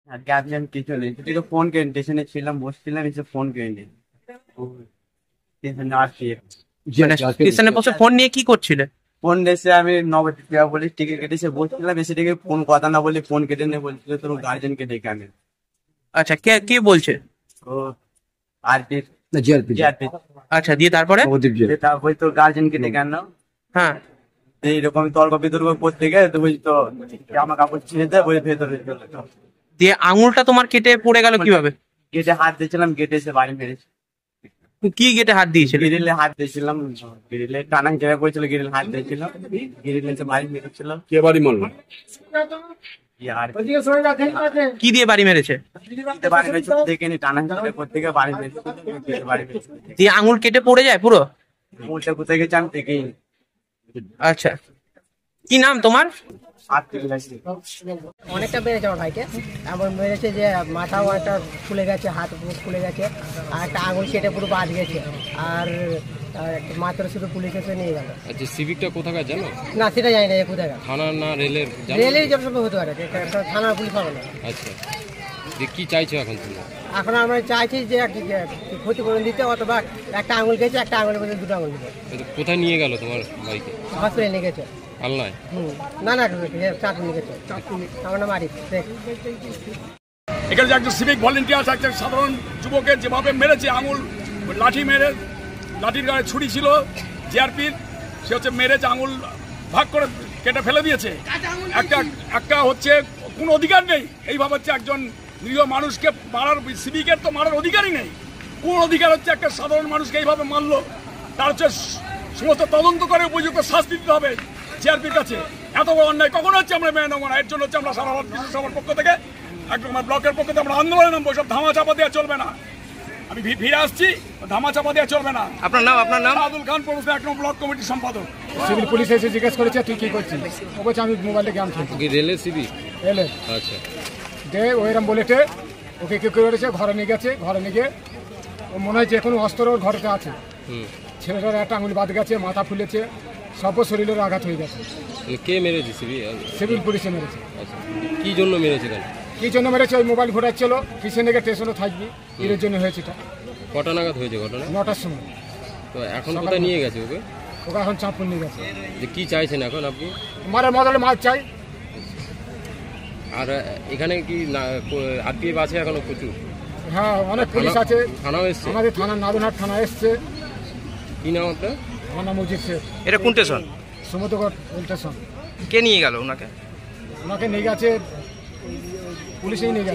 Guardian কিছু নেই, শুধু ফোন কিনে স্টেশনে ছিলাম, বসছিলাম, এসে ফোন কিনে নিই স্টেশনে আসছি। মানে স্টেশনে বসে ফোন নিয়ে কি করছিলে? ফোন এসে আমি নবদ্বীপ বলে টিকিট কেটেছে বসছিলাম, এসে দেখে ফোন কথা না বলে ফোন কেটে নিয়ে বলছিল তোর গার্জেনকে ডেকে আনে। আচ্ছা, কে কে বলছে? ও আরপি না, জিআরপি। জিআরপি। আচ্ছা, দিয়ে তারপরে? নবদ্বীপ জেল। তারপরে তোর গার্জেনকে ডেকে আনো। হ্যাঁ, এইরকম তর্ক বিতর্ক করতে গিয়ে তো বলছি তো জামা কাপড় ছিঁড়ে দেয়, বলে ভেতরে চলে যাও। দিয়ে আঙুলটা তোমার কেটে পড়ে গেল কিভাবে? গেটে হাত দিয়েছিলাম, গেটে এসে বাড়ি মেরেছে। কি গেটে হাত দিয়েছিলে? গ্রিলে হাত দিয়েছিলাম, গ্রিলে টানা জায়গা করেছিল, গ্রিল হাত দিয়েছিলাম, গ্রিলে এসে বাড়ি মেরেছিল। কে বাড়ি মারলো? আর কি দিয়ে বাড়ি মেরেছে? বাড়ি মেরেছে দেখে নি, টানা জায়গা করতে গিয়ে বাড়ি মেরেছে, বাড়ি মেরেছে। দিয়ে আঙুল কেটে পড়ে যায় পুরো? উল্টে কোথায় গেছে আমি দেখেই নি। আচ্ছা, কি নাম তোমার? অনেকটা বেড়েছে আমার ভাইকে, এমন মেরেছে যে মাথাও একটা ফুলে গেছে, হাত ফুলে গেছে, আর একটা আঙুল কেটে পুরো বাদ গেছে, আর মাত্র শুধু পুলিশ এসে নিয়ে গেল। আচ্ছা, সিভিকটা কোথাকার জানো? না, সেটা জানি না কোথায় গেল। থানা না রেলের? রেলের জব সব হতে পারে, থানার পুলিশ হবে না। আচ্ছা, যে কি চাইছো এখন তুমি? এখন আমরা চাইছি যে ক্ষতিপূরণ দিতে, অথবা একটা আঙুল গেছে, একটা আঙুলের মধ্যে দুটো আঙুল দিতে। কোথায় নিয়ে গেল তোমার ভাইকে? হসপিটালে নিয়ে গেছে। আলনায়? না না, চাকরি নিয়ে গেছে। আমার নাম আরিফ। এখানে যে একজন সিভিক ভলেন্টিয়ার, একটা সাধারণ যুবকের যেভাবে মেরেছে, আঙুল লাঠি মেরে, লাঠির গায়ে ছুরি ছিল জিআরপির, সে হচ্ছে মেরেছে, আঙুল ভাগ করে কেটে ফেলে দিয়েছে। একটা হচ্ছে কোনো অধিকার নেই এইভাবে হচ্ছে একজন নিরীহ মানুষকে মারার, সিভিকের তো মারার অধিকারই নেই। কোন অধিকার হচ্ছে একটা সাধারণ মানুষকে এইভাবে মারলো? তার হচ্ছে সমস্ত তদন্ত করে উপযুক্ত শাস্তি দিতে হবে জিআরপির কাছে। এত বড় অন্যায় কখনো হচ্ছে আমরা মেনে নেবো না। এর জন্য হচ্ছে আমরা সারা ভারত কৃষক সভার পক্ষ থেকে, একদম ব্লকের পক্ষ থেকে আমরা আন্দোলনে নামবো। সব ধামা চাপা দেওয়া চলবে না। আমি ফিরে আসছি, ধামা চাপা দেওয়া চলবে না। আপনার নাম? আপনার নাম? আব্দুল খান, পৌরসভা 1 নম্বর ব্লক কমিটির সম্পাদক। সিভিল পুলিশ এসে জিজ্ঞেস করেছে তুই কি করছিস? ও বলছে আমি মোবাইলে গেম খেলছি। কি রেলের সিভিক? এলে আচ্ছা, দে ওইরকম বলেছে, ওকে কেউ করেছে, ঘরে নিয়ে গেছে। ঘরে নিয়ে গিয়ে ও মনে হয় যে কোনো অস্ত্র ওর ঘরেতে আছে। ছেলেটার একটা আঙুল বাদ গেছে, মাথা ফুলেছে, সব শরীরের আঘাত হয়ে গেছে। কে মেরেছে? সিভিল পুলিশে মেরেছে। আচ্ছা, কি জন্য মেরেছে কেন? কি জন্য মেরেছে? ওই মোবাইল ঘোরাচ্ছিল, পিছনে গিয়ে স্টেশনে থাকবি, এর জন্য হয়েছে। এটা কটা নাগাদ হয়েছে ঘটনা? 9টার সময়। তো এখন কোথায় নিয়ে গেছে ওকে? ওকে এখন চাঁদপুর নিয়ে গেছে। যে কি চাইছেন এখন আপনি? মারের মজালে মাছ চাই। আর এখানে কি আরপিএফ আছে এখনো প্রচুর? হ্যাঁ, অনেক পুলিশ আছে। থানাও এসছে? আমাদের থানা নাদনহাট থানা এসছে। কি নাম আপনার? আমার নাম মজিদ শেখ। এটা কোন স্টেশন? সমুদ্রগড় স্টেশন। কে নিয়ে গেল ওনাকে? ওনাকে নিয়ে গেছে, পুলিশেই নিয়ে গেছে।